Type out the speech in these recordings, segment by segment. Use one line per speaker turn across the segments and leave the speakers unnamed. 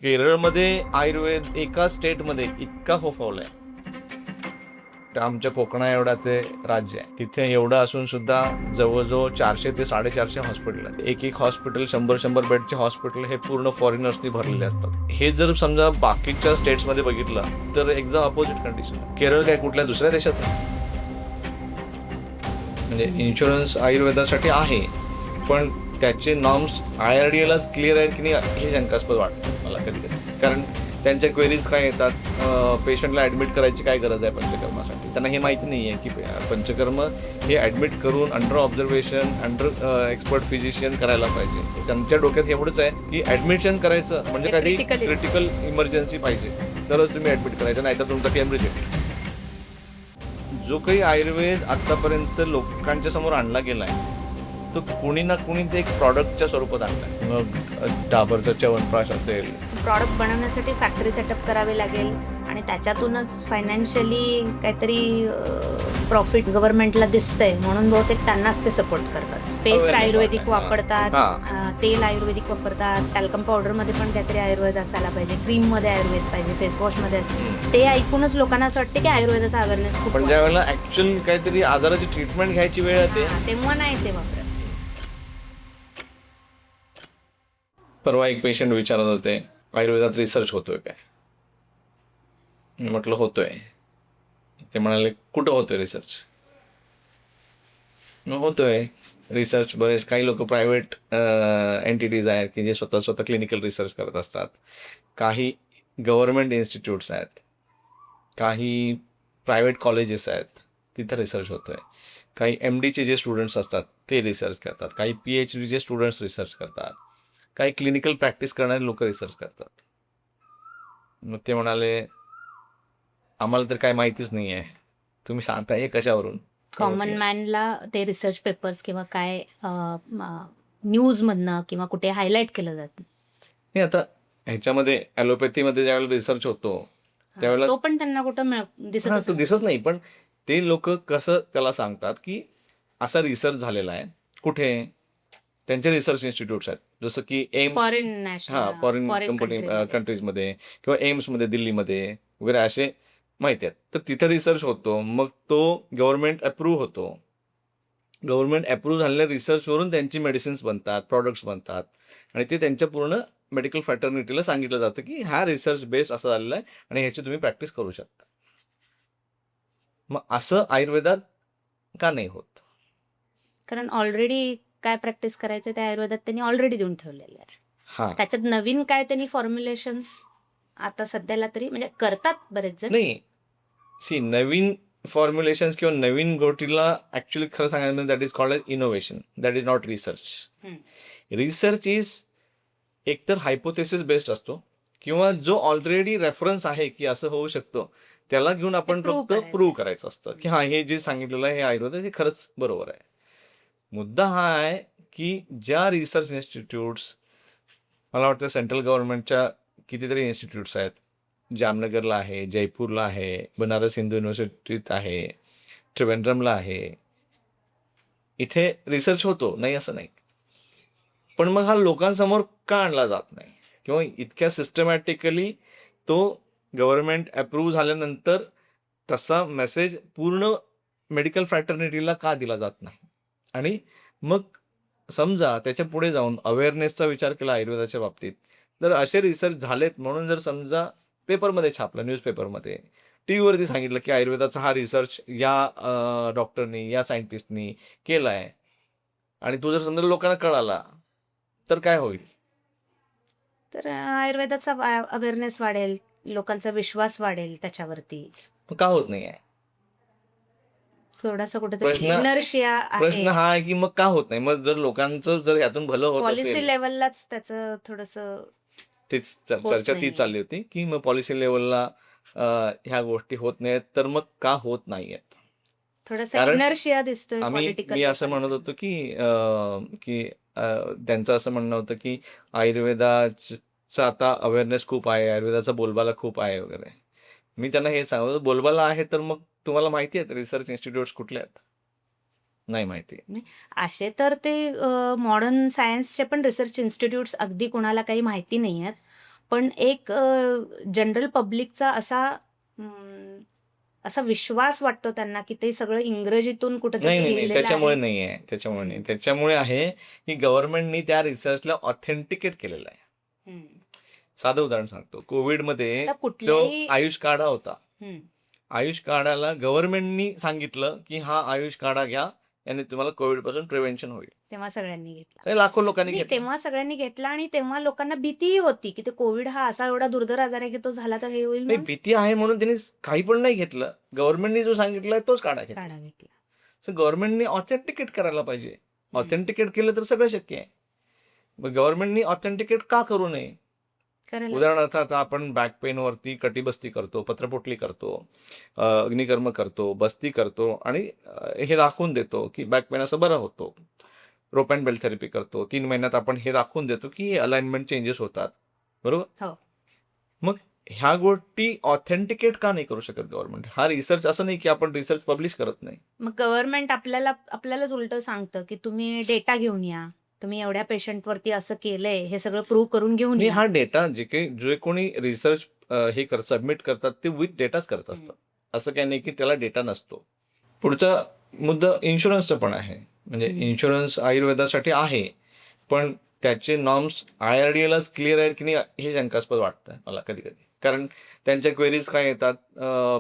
केरळमध्ये आयुर्वेद एका स्टेटमध्ये इतका फोफावलाय. आमच्या कोकणा एवढा ते राज्य आहे, तिथे एवढं असून सुद्धा जवळजवळ 400 ते 450 हॉस्पिटल आहेत. एक हॉस्पिटल 100 बेडचे हॉस्पिटल हे पूर्ण फॉरेनर्सनी भरलेले असतात. हे जर समजा बाकीच्या स्टेट्समध्ये बघितलं तर एकदम अपोजिट कंडिशन. केरळ काय कुठल्या दुसऱ्या देशात नाही. म्हणजे इन्शुरन्स आयुर्वेदासाठी आहे, पण त्याचे नॉर्म्स IRDAलाच क्लिअर आहेत की नाही हे शंकास्पद वाटतं मला कधी कधी. कारण त्यांच्या क्वेरीज काय येतात, पेशंटला ॲडमिट करायची काय गरज आहे पंचकर्मासाठी. त्यांना हे माहिती नाही आहे की पंचकर्म हे ॲडमिट करून under observation under expert physician करायला पाहिजे. त्यांच्या डोक्यात एवढंच आहे की ॲडमिशन करायचं म्हणजे काही क्रिटिकल इमर्जन्सी पाहिजे तरच तुम्ही ॲडमिट करायचं, नाहीतर तुमचा केम रिजेक्ट. जो काही आयुर्वेद आतापर्यंत लोकांच्या समोर आणला गेला आहे तो कुणी ना कुणी ते एक प्रॉडक्टच्या स्वरूपात आणलाय. मग डाबरचं च्यवनप्राश असेल,
प्रॉडक्ट बनवण्यासाठी फॅक्टरी सेटअप करावी लागेल आणि त्याच्यातूनच फायनान्शियली काहीतरी प्रॉफिट गव्हर्नमेंटला दिसतंय म्हणून बहुतेक त्यांनाच ते सपोर्ट करतात. पेस्ट आयुर्वेदिक वापरतात, तेल आयुर्वेदिक वापरतात, टॅल्कम पावडर मध्ये पण काहीतरी आयुर्वेद असायला पाहिजे, क्रीम मध्ये आयुर्वेद पाहिजे, फेस वॉश मध्ये. ते ऐकूनच लोकांना असं वाटतं की आयुर्वेदाचा अवेअरनेस खूप.
पण ज्यावेळेला ऍक्च्युअल काहीतरी आजाराची ट्रीटमेंट घ्यायची वेळ येते
तेव्हा नाही ते वापरत.
परवा एक पेशंट विचारत होते आयुर्वेदात रिसर्च होतोय काय. मी म्हटलं होतोय. ते म्हणाले कुठं होतोय रिसर्च. होतोय रिसर्च. बरेच काही लोक प्रायव्हेट एंटिटीज आहेत की जे स्वतः क्लिनिकल रिसर्च करत असतात. काही गव्हर्नमेंट इन्स्टिट्यूट्स आहेत, काही प्रायव्हेट कॉलेजेस आहेत, तिथं रिसर्च होतोय. काही MDचे जे स्टुडंट्स असतात ते रिसर्च करतात, काही PhDचे स्टुडंट्स रिसर्च करतात, काही क्लिनिकल प्रॅक्टिस करणारे लोक रिसर्च करतात. मग ते म्हणाले आम्हाला तर काय माहितीच नाही आहे, तुम्ही सांगताय हे कशावरून.
कॉमन मॅनला ते रिसर्च पेपर्स किंवा काय न्यूजमधनं किंवा कुठे हायलाईट केलं जातं.
नाही, आता ह्याच्यामध्ये ॲलोपॅथीमध्ये ज्यावेळेला रिसर्च होतो त्यावेळेला
तो पण त्यांना कुठं
तो दिसत नाही. पण ते लोक कसं त्याला सांगतात की असा रिसर्च झालेला आहे. कुठे त्यांचे रिसर्च इन्स्टिट्यूट्स आहेत, जसं की एम्स, फॉरेन कंट्रीजमध्ये किंवा एम्समध्ये दिल्लीमध्ये वगैरे असे माहिती आहेत. तर तिथं रिसर्च होतो, मग तो गव्हर्नमेंट अप्रूव्ह होतो. गव्हर्नमेंट अप्रूव्ह झालेल्या रिसर्चवरून त्यांची मेडिसिन्स बनतात, प्रॉडक्ट्स बनतात आणि ते त्यांच्या पूर्ण मेडिकल फॅटर्निटीला सांगितलं जातं की हा रिसर्च बेस्ड असं झालेला आहे आणि ह्याची तुम्ही प्रॅक्टिस करू शकता. मग असं आयुर्वेदात का नाही होत.
कारण ऑलरेडी काय प्रॅक्टिस करायचं त्या आयुर्वेदात त्यांनी ऑलरेडी देऊन ठेवलेलं आहे.
हा,
त्याच्यात नवीन काय त्यांनी फॉर्म्युलेशन्स आता सध्याला तरी म्हणजे करतात बरेच जण.
नाही सी नवीन फॉर्म्युलेशन्स किंवा नवीन गोष्टीला ऍक्च्युली खरं सांगायचं म्हणजे that is called as innovation, that is not research. Research is एकतर हायपोथेसिस बेस्ड असतो किंवा जो ऑलरेडी रेफरन्स आहे की असं होऊ शकतं त्याला घेऊन आपण फक्त प्रूव्ह करायचं असतं की हा हे जे सांगितलेलं आहे हे आयुर्वेद हे खरंच बरोबर आहे. मुद्दा हा आहे की ज्या रिसर्च इन्स्टिट्यूट्स, मला वाटतं सेंट्रल गव्हर्नमेंटच्या कितीतरी इन्स्टिट्यूट्स आहेत, जामनगरला आहे, जयपूरला आहे, बनारस हिंदू युनिव्हर्सिटीत आहे, त्रिवेंद्रमला आहे, इथे रिसर्च होतो, नाही असं नाही. पण मग हा लोकांसमोर का आणला जात नाही किंवा इतक्या सिस्टमॅटिकली तो गव्हर्नमेंट अप्रूव्ह झाल्यानंतर तसा मेसेज पूर्ण मेडिकल फ्रॅटर्निटीला का दिला जात नाही. आणि मग समजा त्याच्या पुढे जाऊन अवेअरनेसचा विचार केला आयुर्वेदाच्या बाबतीत, तर असे रिसर्च झालेत म्हणून जर समजा पेपरमध्ये छापलं, न्यूजपेपरमध्ये, TVवरती सांगितलं की आयुर्वेदाचा हा रिसर्च या डॉक्टरनी या सायंटिस्टनी केला आहे आणि तो जर समजा लोकांना कळाला तर काय होईल.
तर आयुर्वेदाचा अवेअरनेस वाढेल, लोकांचा विश्वास वाढेल त्याच्यावरती.
का होत नाही आहे.
थोडासा कुठेतरी इनर्शिया
प्रश्न हा आहे की मग का होत नाही. मग जर लोकांचं जर यातून भलं होत
पॉलिसी
असेल,
लेवललाच त्याचं थोडंसं
तीच चर्चा ती चालली होती की मग पॉलिसी लेवलला ह्या गोष्टी होत नाहीत तर मग का होत नाहीयेत.
थोडासा इनर्शिया दिसतोय.
मी असं म्हणत होतो की त्यांचं असं म्हणणं होतं की आयुर्वेदाचा आता अवेअरनेस खूप आहे, आयुर्वेदाचा बोलबाला खूप आहे वगैरे. मी त्यांना हे सांगतो बोलबाला आहे तर मग तुम्हाला माहिती आहेत रिसर्च इन्स्टिट्यूट्स कुठले आहेत. नाही माहिती.
असे तर ते मॉडर्न सायन्सचे पण रिसर्च इन्स्टिट्यूट्स अगदी कोणाला काही माहिती नाही आहेत. पण एक जनरल पब्लिकचा असा विश्वास वाटतो त्यांना की ते सगळं इंग्रजीतून कुठेतरी
नाही नाही नाही
लिहिलेलं
त्याच्यामुळे
आहे.
नाही आहे, त्याच्यामुळे नाही.
हम्म.
त्याच्यामुळे आहे की गव्हर्नमेंटनी त्या रिसर्चला ऑथेंटिकेट केलेलं आहे.
हम्म.
साधं उदाहरण सांगतो. कोविडमध्ये
आता
तो
कुठल्याही
आयुष काढा होता.
हम्म.
आयुष काढाला गव्हर्नमेंटनी सांगितलं की हा आयुष काढा घ्या, याने तुम्हाला कोविड पासून प्रिव्हेन्शन होईल.
तेव्हा सगळ्यांनी घेतला.
आणि लाखो लोकांनी
नाही,
घेतलं.
तेव्हा सगळ्यांनी घेतला आणि तेव्हा लोकांना भीतीही होती की ते कोविड हा असा एवढा दुर्धर आजार आहे की तो झाला तर हे होईल
नाही
म्हणून
भीती आहे म्हणून त्यांनी काही पण नाही घेतलं. गव्हर्नमेंटनी जो सांगितलं तोच काढा घेतला.
काढा घेतला.
सो गव्हर्नमेंटनी ऑथेंटिकेट करायला पाहिजे.
हम्म.
ऑथेंटिकेट केलं तर सगळं शक्य आहे. मग गव्हर्नमेंटनी ऑथेंटिकेट का करू नये?
करायलाच.
उदाहरणार्थ आता आपण बॅक पेनवरती कटिबस्ती करतो, पत्रपोटली करतो, अग्निकर्म करतो, बस्ती करतो आणि हे दाखवून देतो की बॅक पेन असं बरं होतो. रोप अँड बेल्ट थेरपी करतो. 3 महिन्यात आपण हे दाखवून देतो की अलाइनमेंट चेंजेस होतात. बरोबर?
हो.
मग ह्या गोष्टी ऑथेंटिकेट का नाही करू शकत गव्हर्नमेंट? हा रिसर्च असं नाही की आपण रिसर्च पब्लिश करत नाही.
मग गव्हर्नमेंट आपल्यालाच उलट सांगतं की तुम्ही डेटा घेऊन या, तुम्ही एवढ्या पेशंटवरती असं केलंय हे सगळं प्रूव्ह करून घेऊन
आणि
या.
हा डेटा जे कोणी रिसर्च हे सबमिट करतात ते विथ डेटाच करत असतात. असं काही नाही की त्याला डेटा नसतो. पुढचा मुद्दा इन्शुरन्सचा पण आहे. म्हणजे इन्शुरन्स आयुर्वेदासाठी आहे, पण त्याचे नॉर्म्स IRDAलाच क्लिअर आहेत की नाही हे शंकास्पद वाटतं मला कधी-कधी. कारण त्यांच्या क्वेरीज काय येतात,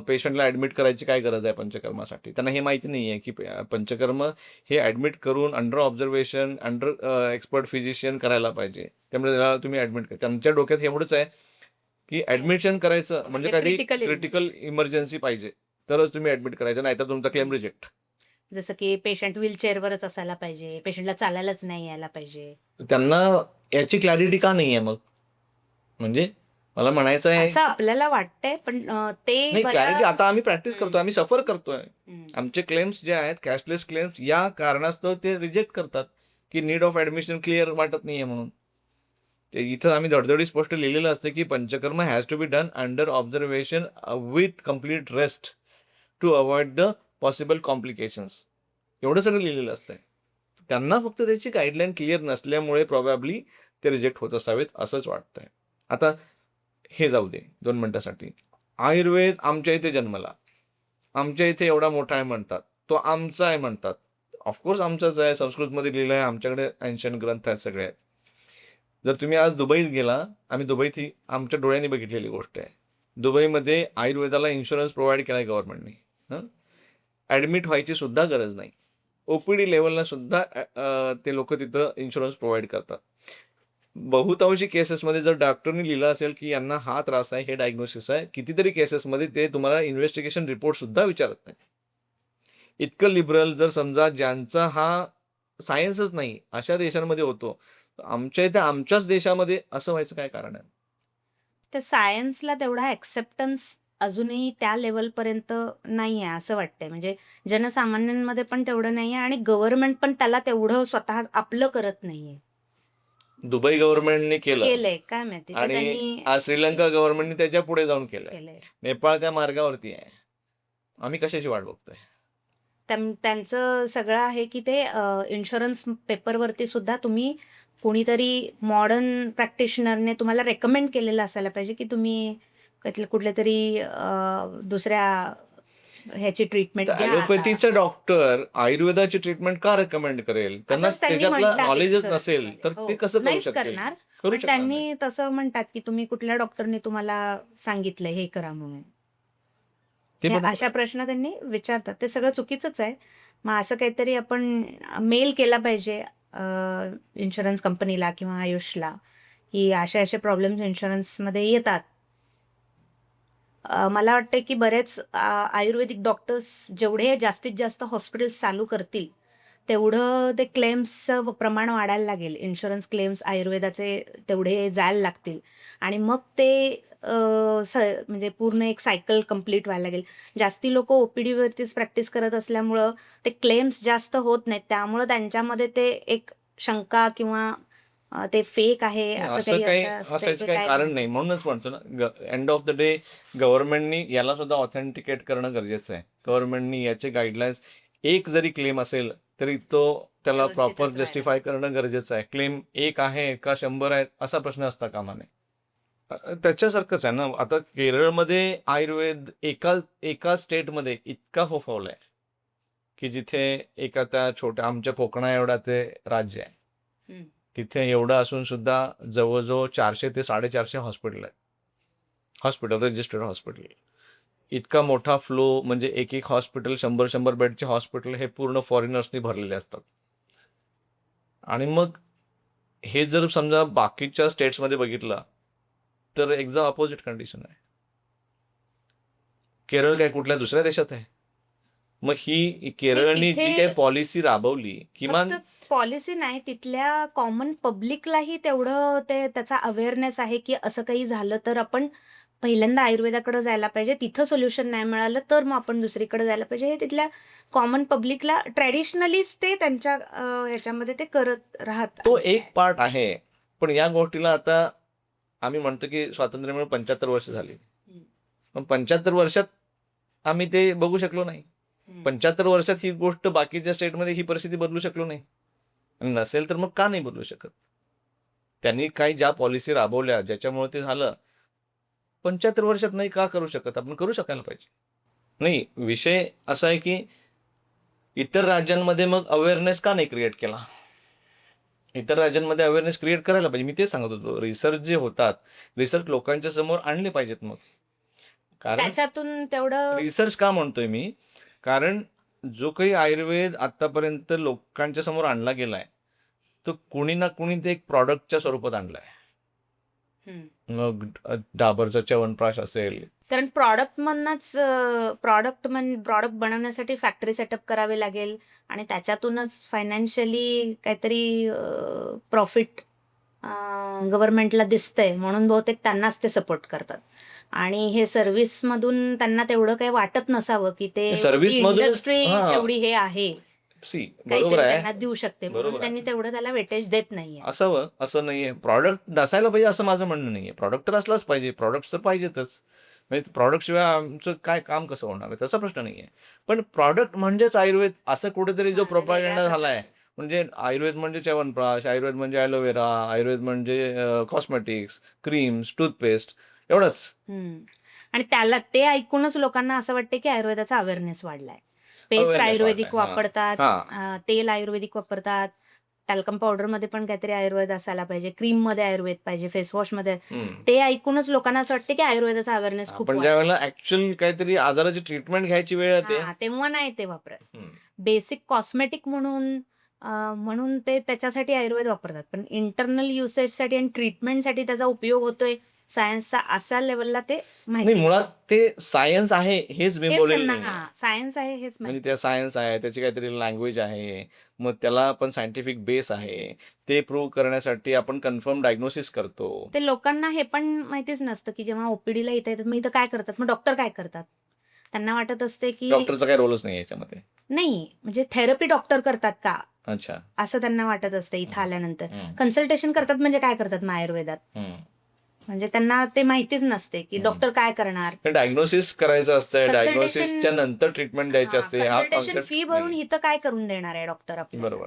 पेशंटला ॲडमिट करायची काय गरज आहे पंचकर्मासाठी? त्यांना हे माहिती नाही आहे की पंचकर्म हे ॲडमिट करून under observation, under expert physician करायला पाहिजे. त्यामुळे त्याला तुम्ही ॲडमिट करा. त्यांच्या डोक्यात एवढंच आहे की ॲडमिशन करायचं म्हणजे
म्हणजे
काही
critical illness.
क्रिटिकल इमर्जन्सी पाहिजे, तरच तुम्ही ॲडमिट करायचं, नाहीतर तुमचा क्लेम रिजेक्ट.
जसं की पेशंट व्हीलचेअरवरच असायला पाहिजे, पेशंटला चालायलाच नाही यायला पाहिजे.
त्यांना याची क्लॅरिटी का नाही आहे मग? म्हणजे मला म्हणायचं आहे
असं आपल्याला वाटतंय पण ते
नाही क्लॅरिटी आता आम्ही प्रॅक्टिस
हम्म.
करतो, आम्ही सफर करतोय.
हम्म.
आमचे क्लेम्स जे आहेत कॅशलेस क्लेम्स या कारणास्तव ते रिजेक्ट करतात की नीड ऑफ ॲडमिशन क्लिअर वाटत नाहीये म्हणून. ते इथं आम्ही धडधडी स्पष्ट लिहिलेलं असतं की panchakarma has to be done under observation with complete rest to avoid the possible complications. एवढं सगळं लिहिलेलं असतंय. त्यांना फक्त त्याची गाईडलाईन क्लिअर नसल्यामुळे प्रॉबॅबली ते रिजेक्ट होत असावेत असंच वाटतंय. आता हे जाऊ दे 2 मिनिटासाठी. आयुर्वेद आमच्या इथे जन्मला, आमच्या इथे एवढा मोठा आहे म्हणतात, तो आमचा आहे म्हणतात. ऑफकोर्स आमचाच आहे, संस्कृतमध्ये लिहिलं आहे, आमच्याकडे एन्शियंट ग्रंथ आहेत सगळे आहेत. जर तुम्ही आज दुबईत गेला, आम्ही दुबईत ही आमच्या डोळ्यांनी बघितलेली गोष्ट आहे. दुबईमध्ये आयुर्वेदाला इन्शुरन्स प्रोव्हाइड केला आहे गव्हर्नमेंटने. ॲडमिट व्हायची सुद्धा गरज नाही. OPD लेवलला सुद्धा ते लोक तिथं इन्शुरन्स प्रोव्हाइड करतात. बहुतांशी केसेसमध्ये जर डॉक्टरनी लिहिलं असेल की यांना हा त्रास आहे, हे डायग्नोसिस आहे, कितीतरी केसेसमध्ये ते तुम्हाला इन्व्हेस्टिगेशन रिपोर्ट सुद्धा विचारत नाही. इतकं लिबरल जर समजा ज्यांचा हा सायन्सच नाही अशा देशांमध्ये होतो, आमच्या इथे आमच्याच देशामध्ये असं व्हायचं काय कारण आहे?
त्या सायन्सला तेवढा ॲक्सेप्टन्स अजूनही त्या लेवलपर्यंत नाही आहे असं वाटतंय. म्हणजे जनसामान्यांमध्ये पण तेवढं नाही आहे आणि गव्हर्नमेंट पण त्याला तेवढं स्वतः आपलं करत नाहीये.
दुबई गव्हर्नमेंटने केलं
केलंय काय माहिती ते
आणि
त्यांनी
आज श्रीलंका गव्हर्नमेंटने त्याच्या पुढे जाऊन केलंय.
केलंय.
नेपाळ त्या मार्गावरती आहे. आम्ही कशाची वाट बघतोय?
त्यांचं सगळं आहे की ते इन्शुरन्स पेपरवरती सुद्धा तुम्ही कोणीतरी मॉडर्न प्रॅक्टिशनरने तुम्हाला रेकमेंड केलेलं असायला पाहिजे की तुम्ही कुठल्या तरी दुसऱ्या ह्याची ट्रीटमेंट घ्या.
ॲलोपॅथीचा डॉक्टर आयुर्वेदाची ट्रीटमेंट का रेकमेंड करेल? त्यांना
असंच त्यांनी
त्याच्यातलं
म्हटलं
नॉलेजच
insurance
नसेल
मध्ये.
तर
हो,
ते कसं करू
नाहीच
शकतील?
करणार.
करू
पण
शकणार नाही.
त्यांनी तसं म्हणतात की तुम्ही कुठल्या डॉक्टरने तुम्हाला सांगितलं हे करा म्हणून.
ते
ह्या
बरोबर
अशा
आहे.
प्रश्न त्यांनी विचारतात. ते सगळं चुकीचंच आहे. मग असं काहीतरी आपण मेल केला पाहिजे इन्शुरन्स कंपनीला किंवा आयुषला की असे प्रॉब्लेम्स इन्शुरन्समध्ये येतात. मला वाटतं की बरेच आयुर्वेदिक डॉक्टर्स जेवढे जास्तीत जास्त हॉस्पिटल्स चालू करतील तेवढं ते क्लेम्सचं प्रमाण वाढायला लागेल. इन्शुरन्स क्लेम्स आयुर्वेदाचे तेवढे जायला लागतील आणि मग ते म्हणजे पूर्ण एक सायकल कंप्लीट व्हायला लागेल. जास्ती लोक OPDवरतीच प्रॅक्टिस करत असल्यामुळं ते क्लेम्स जास्त होत नाहीत. त्यामुळं त्यांच्यामध्ये ते एक शंका किंवा ते फेक आहे असं
असं
काही
काही
असं
असायचं
असतं
काही
काय
कारण
माहिती.
नाही. म्हणूनच म्हणतो ना, एंड ऑफ द डे गव्हर्नमेंटनी याला सुद्धा ऑथेंटिकेट करणं गरजेचं आहे. गव्हर्नमेंटनी याचे गाईडलाईन्स एक जरी क्लेम असेल तरी तो त्याला
व्यवस्थितच
प्रॉपर
व्हायला.
जस्टिफाय करणं गरजेचं आहे. क्लेम 1 आहे का 100 आहेत असा प्रश्न असता कामा नये. त्याच्यासारखंच आहे ना. आता केरळमध्ये आयुर्वेद एका एका स्टेटमध्ये इतका फोफावलाय की जिथे एका त्या छोट्या आमच्या कोकणा एवढा ते राज्य आहे.
हम्म.
तिथे एवढं असून सुद्धा जवळजवळ 400 ते 450 हॉस्पिटल आहेत. Hospital registered hospital. इतका मोठा फ्लो म्हणजे एक एक हॉस्पिटल 100 बेडचे हॉस्पिटल हे पूर्ण फॉरेनर्सनी भरलेले असतात. आणि मग हे जर समजा बाकीच्या स्टेट्समध्ये बघितलं तर एकदम अपोजिट कंडिशन आहे. केरळ काय कुठल्या दुसऱ्या देशात आहे? मग ही केरळनी जी
तिथे
काही पॉलिसी राबवली किमान
फक्त पॉलिसी नाही, तिथल्या कॉमन पब्लिकलाही तेवढं त्याचा अवेअरनेस आहे की असं काही झालं तर आपण पहिल्यांदा आयुर्वेदाकडे जायला पाहिजे. तिथं सोल्युशन नाही मिळालं तर मग आपण दुसरीकडे जायला पाहिजे. हे तिथल्या कॉमन पब्लिकला ट्रॅडिशनलीच ते त्यांच्या ह्याच्यामध्ये ते करत राहत
तो
आलेले
एक
आहे.
पार्ट आहे. पण या गोष्टीला आता आम्ही म्हणतो की स्वातंत्र्य मिळून 75 वर्ष झाली.
हम्म.
पण 75 वर्षात आम्ही ते बघू शकलो नाही.
हम्म.
75 वर्षात ही गोष्ट बाकीच्या स्टेटमध्ये ही परिस्थिती बदलू शकलो नाही. आणि नसेल तर मग का नाही बदलू शकत? त्यांनी काही ज्या पॉलिसी राबवल्या ज्याच्यामुळे ते झालं 75 वर्षात नाही का करू शकत? आपण करू शकायला पाहिजे. नाही, विषय असा आहे की इतर राज्यांमध्ये मग अवेअरनेस का नाही क्रिएट केला? इतर राज्यांमध्ये अवेअरनेस क्रिएट करायला पाहिजे. मी तेच सांगत होतो. रिसर्च जे होतात, रिसर्च लोकांच्या समोर आणले पाहिजेत मग. कारण
त्याच्यातून तेवढं
रिसर्च का म्हणतोय मी? कारण जो काही आयुर्वेद आतापर्यंत लोकांच्या समोर आणला गेलाय, तो कुणी ना कुणी ते एक प्रॉडक्टच्या स्वरूपात आणलाय.
हम्म.
मग डाबरचा च्यवनप्राश असेल.
कारण प्रॉडक्ट बनवण्यासाठी फॅक्टरी सेटअप करावी लागेल आणि त्याच्यातूनच फायनान्शियली काहीतरी प्रॉफिट गव्हर्नमेंटला दिसतंय म्हणून बहुतेक त्यांनाच ते सपोर्ट करतात. आणि हे सर्व्हिसमधून त्यांना तेवढं काही वाटत नसावं की ते
सर्व्हिसमधूनच
इंडस्ट्री
हां.
एवढी हे आहे,
बरोबर
काहीतरी
आहे.
त्यांना देऊ शकते म्हणून
बरोबर आहे.
त्यांनी तेवढं त्याला वेटेज देत नाहीये.
असावं असं नाहीये. प्रॉडक्ट नसायला पाहिजे असं माझं म्हणणं नाहीये. प्रॉडक्ट तर असलाच पाहिजे. प्रॉडक्ट तर पाहिजेतच. म्हणजे प्रॉडक्ट शिवाय आमचं काय काम कसं होणार आहे? त्याचा प्रश्न नाहीये. पण प्रॉडक्ट म्हणजेच आयुर्वेद असं कुठेतरी जो
हां, ते वेगळ्या
प्रोपागंडा झालाय.
प्रकारचं.
म्हणजे आयुर्वेद म्हणजे च्यवनप्राश, आयुर्वेद म्हणजे ॲलोवेरा, आयुर्वेद म्हणजे कॉस्मेटिक्स, क्रीम्स, टूथपेस्ट एवढंच.
हम्म. आणि ते ऐकूनच लोकांना असं वाटते की आयुर्वेदाचा अवेअरनेस वाढलाय. पेस्ट
अवेअरनेस
आयुर्वेदिक
वाढलाय. हां.
वापरतात,
हां.
तेल आयुर्वेदिक वापरतात, टॅल्कम पावडरमध्ये पण काहीतरी आयुर्वेद असायला पाहिजे, क्रीममध्ये आयुर्वेद पाहिजे, फेसवॉशमध्ये.
हं.
ते ऐकूनच लोकांना असं वाटतं की आयुर्वेदाचा अवेअरनेस खूप
आपण
वाढलाय.
ज्यावेळेला ॲक्चुअल काहीतरी आजाराची ट्रीटमेंट घ्यायची वेळ येते.
हां, तेव्हा नाही ते वापरत.
हं.
बेसिक कॉस्मेटिक म्हणून ते त्याच्यासाठी आयुर्वेद वापरतात. पण इंटरनल युसेजसाठी आणि ट्रीटमेंटसाठी त्याचा उपयोग होतोय सायन्सचा अशा लेवलला ते
नाही,
माहिती
मुळात ते सायन्स आहे हेच मी
हेच
बोललेलं
त्यांना
नाहीये.
सायन्स आहे हेच
म्हणजे
माहिती.
त्या सायन्स आहे, त्याची काहीतरी लँग्वेज आहे. मग त्याला पण सायंटिफिक बेस आहे. ते प्रूव्ह करण्यासाठी आपण कन्फर्म डायग्नोसिस करतो.
ते लोकांना हे पण माहितीच नसतं की जेव्हा ओपीडीला इथं येतात मग इथं काय करतात, मग डॉक्टर काय करतात. त्यांना वाटत असते की
डॉक्टरचा काही रोलच नाही याच्यामध्ये.
नाही म्हणजे थेरपी डॉक्टर करतात का
अच्छा.
असं त्यांना वाटत असतं इथं
हं.
आल्यानंतर.
हं.
कन्सल्टेशन करतात म्हणजे काय करतात मग आयुर्वेदात.
हं.
म्हणजे त्यांना ते माहितीच नसते की
हं.
डॉक्टर काय करणार.
डायग्नोसिस करायचं असतं. डायग्नोसिसच्या
कन्सल्टेशन
नंतर ट्रीटमेंट द्यायची असते. हा
कन्सल्टेशन
कॉन्सेप्ट
फी भरून
नाही.
इथं काय करून देणार आहे डॉक्टर आपल्याला.
बरोबर.